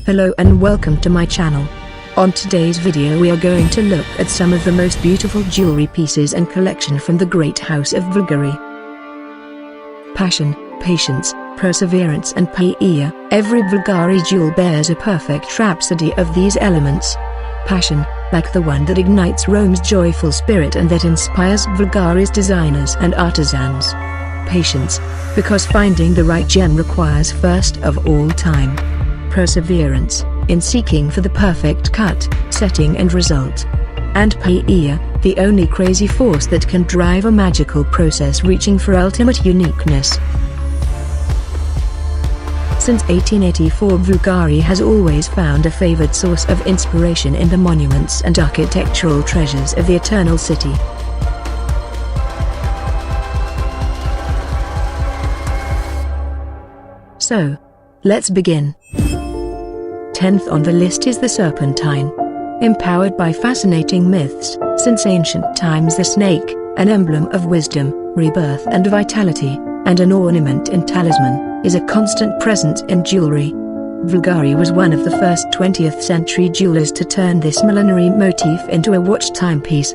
Hello and welcome to my channel. On today's video we are going to look at some of the most beautiful jewelry pieces and collection from the great house of Bvlgari. Passion, patience, perseverance and paella. Every Bvlgari jewel bears a perfect rhapsody of these elements. Passion, like the one that ignites Rome's joyful spirit and that inspires Bvlgari's designers and artisans. Patience, because finding the right gem requires first of all time. Perseverance, in seeking for the perfect cut, setting and result. And paella, the only crazy force that can drive a magical process reaching for ultimate uniqueness. Since 1884 Bvlgari has always found a favored source of inspiration in the monuments and architectural treasures of the Eternal City. So, let's begin. 10th on the list is the serpentine. Empowered by fascinating myths, since ancient times the snake, an emblem of wisdom, rebirth and vitality, and an ornament and talisman, is a constant presence in jewelry. Bvlgari was one of the first 20th century jewelers to turn this millenary motif into a watch timepiece.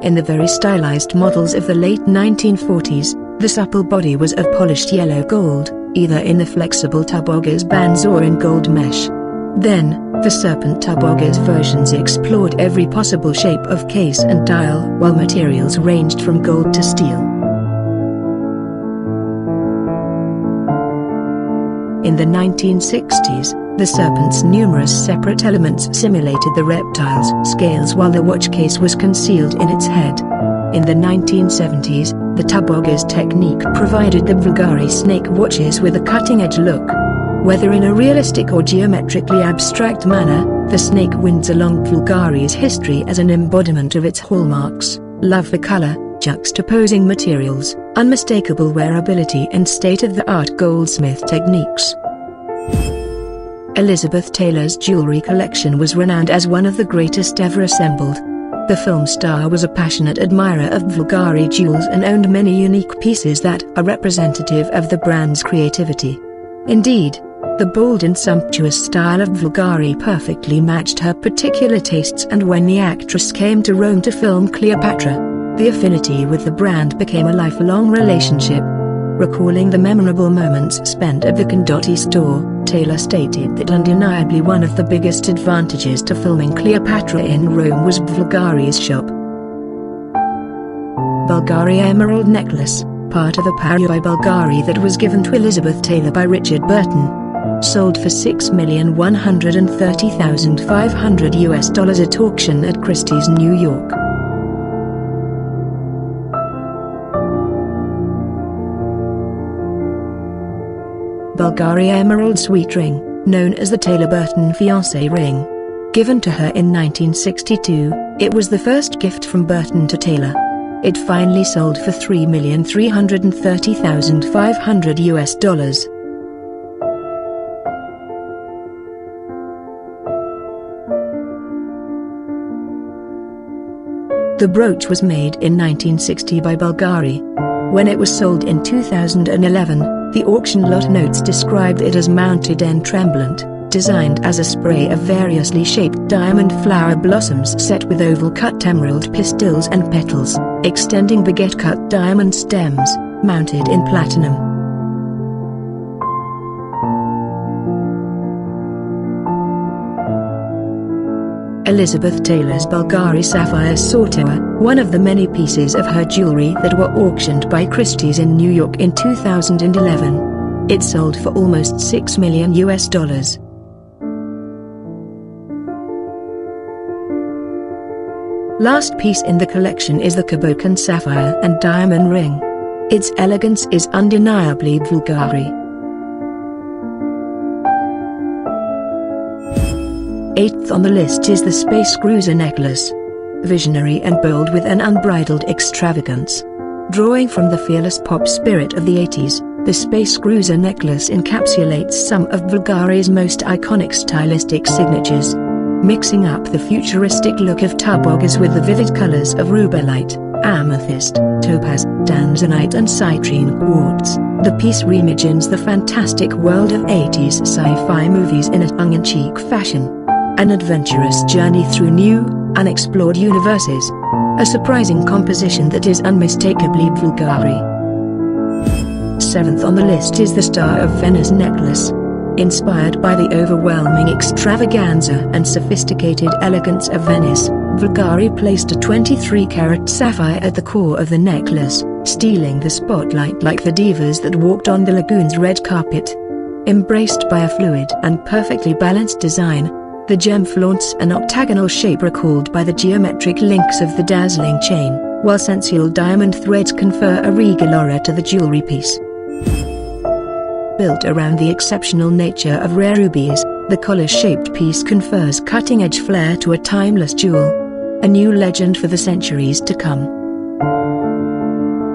In the very stylized models of the late 1940s, the supple body was of polished yellow gold, either in the flexible tubogers bands or in gold mesh. Then, the serpent tubogers versions explored every possible shape of case and dial, while materials ranged from gold to steel. In the 1960s, the serpent's numerous separate elements simulated the reptile's scales while the watch case was concealed in its head. In the 1970s, the tubogers technique provided the Bvlgari snake watches with a cutting-edge look. Whether in a realistic or geometrically abstract manner, the snake wins along Bvlgari's history as an embodiment of its hallmarks: love for color, juxtaposing materials, unmistakable wearability and state-of-the-art goldsmith techniques. Elizabeth Taylor's jewelry collection was renowned as one of the greatest ever assembled. The film star was a passionate admirer of Bvlgari jewels and owned many unique pieces that are representative of the brand's creativity. Indeed, the bold and sumptuous style of Bvlgari perfectly matched her particular tastes, and when the actress came to Rome to film Cleopatra, the affinity with the brand became a lifelong relationship. Recalling the memorable moments spent at the Condotti store, Taylor stated that undeniably one of the biggest advantages to filming Cleopatra in Rome was Bvlgari's shop. Bulgari Emerald Necklace, part of a Paris by Bulgari that was given to Elizabeth Taylor by Richard Burton. Sold for $6,130,500 at auction at Christie's, New York. Bulgari Emerald Sweet Ring, known as the Taylor Burton Fiancé Ring. Given to her in 1962, it was the first gift from Burton to Taylor. It finally sold for $3,330,500. The brooch was made in 1960 by Bulgari. When it was sold in 2011, the auction lot notes described it as mounted en tremblant, designed as a spray of variously shaped diamond flower blossoms set with oval-cut emerald pistils and petals, extending baguette-cut diamond stems, mounted in platinum. Elizabeth Taylor's Bulgari Sapphire Sotirio, one of the many pieces of her jewelry that were auctioned by Christie's in New York in 2011. It sold for almost $6 million. Last piece in the collection is the Cabocan Sapphire and Diamond Ring. Its elegance is undeniably Bvlgari. 8th on the list is the Space Cruiser Necklace. Visionary and bold with an unbridled extravagance. Drawing from the fearless pop spirit of the 80s, the Space Cruiser Necklace encapsulates some of Bvlgari's most iconic stylistic signatures. Mixing up the futuristic look of tubogers with the vivid colors of rubellite, amethyst, topaz, tanzanite and citrine quartz, The piece reimagines the fantastic world of 80s sci-fi movies in a tongue-in-cheek fashion. An adventurous journey through new, unexplored universes. A surprising composition that is unmistakably Bvlgari. 7th on the list is the Star of Venice necklace. Inspired by the overwhelming extravaganza and sophisticated elegance of Venice, Bvlgari placed a 23-carat sapphire at the core of the necklace, stealing the spotlight like the divas that walked on the lagoon's red carpet. Embraced by a fluid and perfectly balanced design, the gem flaunts an octagonal shape recalled by the geometric links of the dazzling chain, while sensual diamond threads confer a regal aura to the jewelry piece. Built around the exceptional nature of rare rubies, the collar-shaped piece confers cutting-edge flair to a timeless jewel. A new legend for the centuries to come.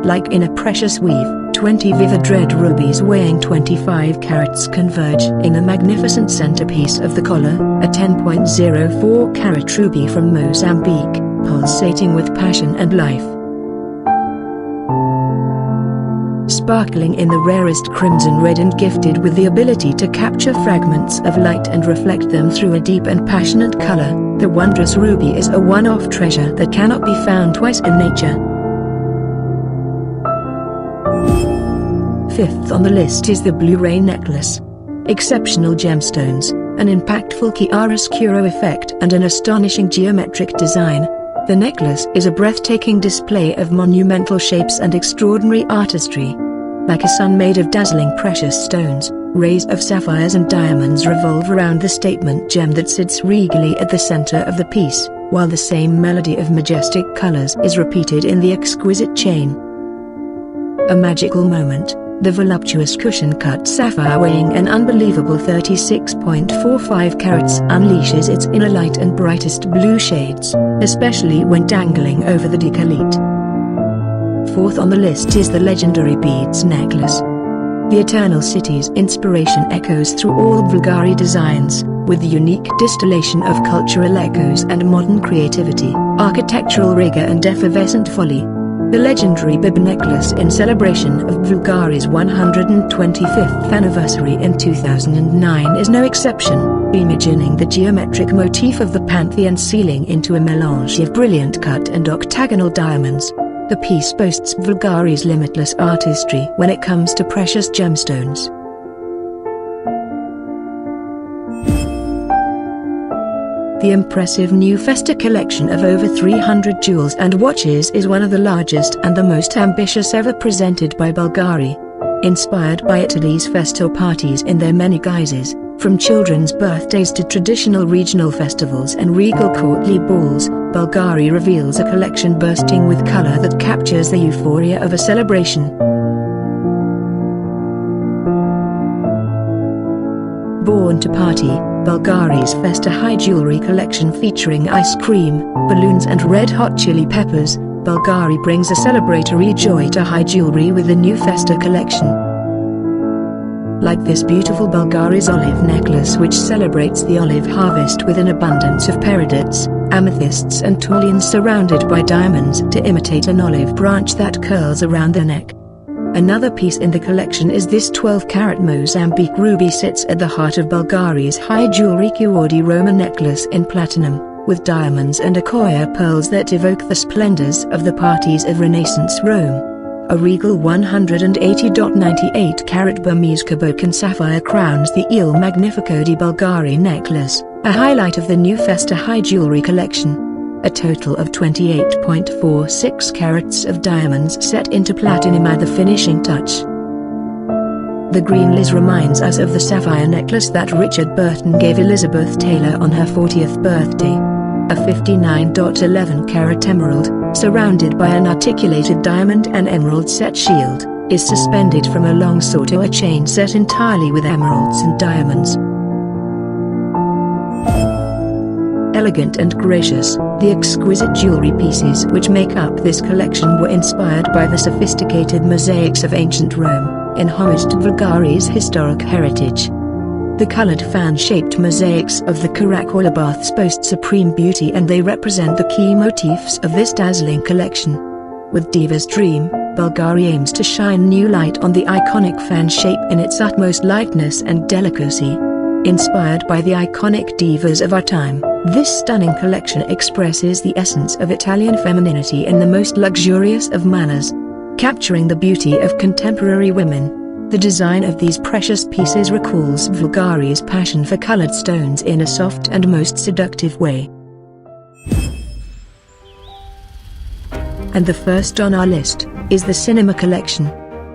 Like in a precious weave, 20 vivid red rubies weighing 25 carats converge in a magnificent centerpiece of the collar, a 10.04-carat ruby from Mozambique, pulsating with passion and life. Sparkling in the rarest crimson red and gifted with the ability to capture fragments of light and reflect them through a deep and passionate color, the wondrous ruby is a one-off treasure that cannot be found twice in nature. 5th on the list is the Blu-ray necklace. Exceptional gemstones, an impactful chiaroscuro effect and an astonishing geometric design. The necklace is a breathtaking display of monumental shapes and extraordinary artistry. Like a sun made of dazzling precious stones, rays of sapphires and diamonds revolve around the statement gem that sits regally at the center of the piece, while the same melody of majestic colors is repeated in the exquisite chain. A magical moment. The voluptuous cushion-cut sapphire weighing an unbelievable 36.45 carats unleashes its inner light and brightest blue shades, especially when dangling over the décolleté. 4th on the list is the legendary beads necklace. The Eternal City's inspiration echoes through all Bvlgari designs, with the unique distillation of cultural echoes and modern creativity, architectural rigor and effervescent folly. The legendary bib necklace in celebration of Bvlgari's 125th anniversary in 2009 is no exception, reimagining the geometric motif of the Pantheon ceiling into a melange of brilliant cut and octagonal diamonds. The piece boasts Bvlgari's limitless artistry when it comes to precious gemstones. The impressive new Festa collection of over 300 jewels and watches is one of the largest and the most ambitious ever presented by Bvlgari. Inspired by Italy's Festa parties in their many guises, from children's birthdays to traditional regional festivals and regal courtly balls, Bvlgari reveals a collection bursting with color that captures the euphoria of a celebration. Born to party, Bvlgari's Festa High Jewelry collection featuring ice cream, balloons and red-hot chili peppers, Bvlgari brings a celebratory joy to high jewelry with the new Festa collection. Like this beautiful Bvlgari's olive necklace which celebrates the olive harvest with an abundance of peridots, amethysts and toulians surrounded by diamonds to imitate an olive branch that curls around the neck. Another piece in the collection is this 12-carat Mozambique ruby sits at the heart of Bvlgari's high jewelry Cuore Roma necklace in platinum, with diamonds and Accoya pearls that evoke the splendors of the parties of Renaissance Rome. A regal 180.98-carat Burmese Kabokan sapphire crowns the Il Magnifico di Bulgari necklace, a highlight of the new Festa High Jewelry collection. A total of 28.46 carats of diamonds set into platinum add the finishing touch. The green Liz reminds us of the sapphire necklace that Richard Burton gave Elizabeth Taylor on her 40th birthday. A 59.11-carat emerald, surrounded by an articulated diamond and emerald set shield, is suspended from a long Sotirio chain set entirely with emeralds and diamonds. Elegant and gracious, the exquisite jewelry pieces which make up this collection were inspired by the sophisticated mosaics of ancient Rome, in homage to Bvlgari's historic heritage. The colored fan-shaped mosaics of the Caracalla baths boast supreme beauty and they represent the key motifs of this dazzling collection. With Diva's Dream, Bulgari aims to shine new light on the iconic fan shape in its utmost lightness and delicacy. Inspired by the iconic divas of our time, this stunning collection expresses the essence of Italian femininity in the most luxurious of manners. Capturing the beauty of contemporary women, the design of these precious pieces recalls Bvlgari's passion for colored stones in a soft and most seductive way. And the first on our list is the cinema collection.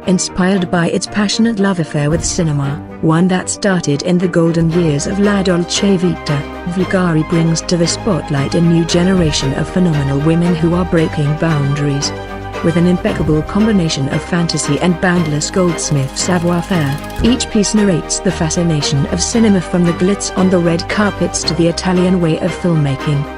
Inspired by its passionate love affair with cinema, one that started in the golden years of La Dolce Vita, Bvlgari brings to the spotlight a new generation of phenomenal women who are breaking boundaries. With an impeccable combination of fantasy and boundless goldsmith savoir-faire, each piece narrates the fascination of cinema, from the glitz on the red carpets to the Italian way of filmmaking.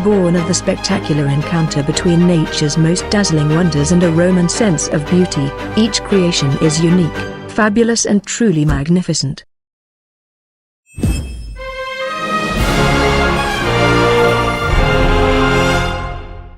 Born of the spectacular encounter between nature's most dazzling wonders and a Roman sense of beauty, each creation is unique, fabulous and truly magnificent.